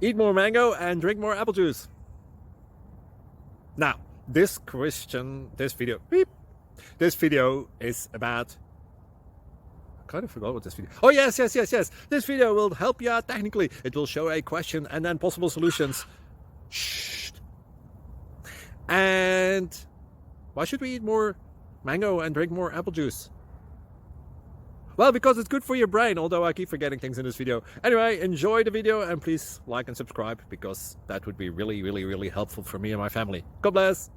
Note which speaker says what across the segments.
Speaker 1: Eat more mango and drink more apple juice. Now, this video is about... I kind of forgot what this video... Oh, yes. This video will help you out technically. It will show a question and then possible solutions. Shh. And why should we eat more mango and drink more apple juice? Well, because it's good for your brain, although I keep forgetting things in this video. Anyway, enjoy the video and please like and subscribe, because that would be really helpful for me and my family. God bless!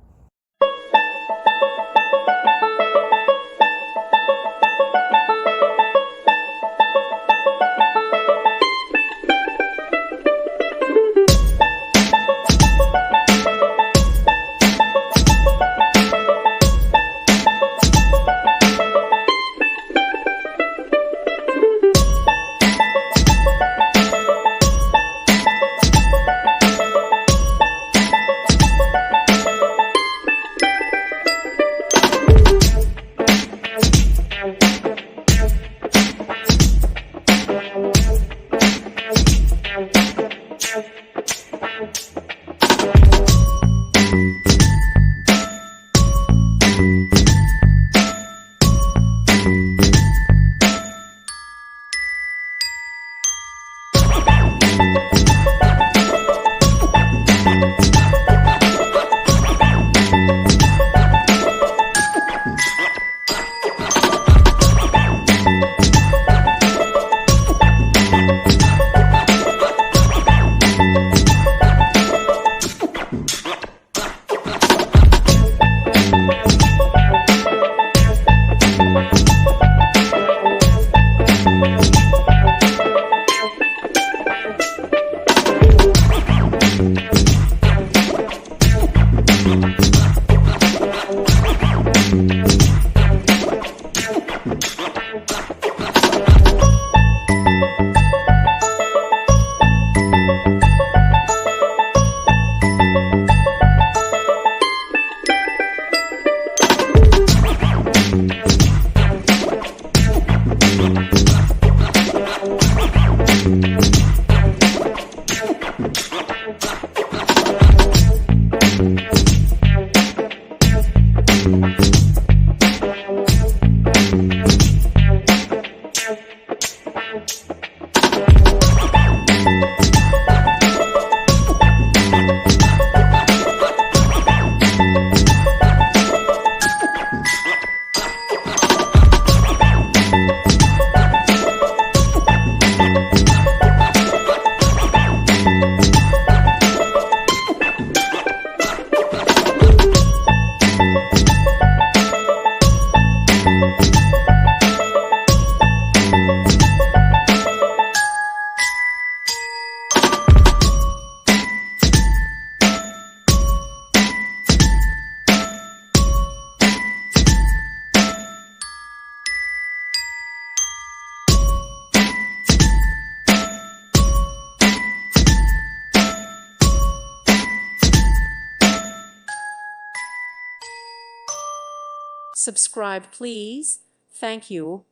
Speaker 2: Subscribe, please. Thank you.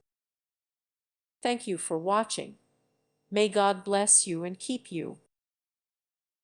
Speaker 2: Thank you for watching. May God bless you and keep you.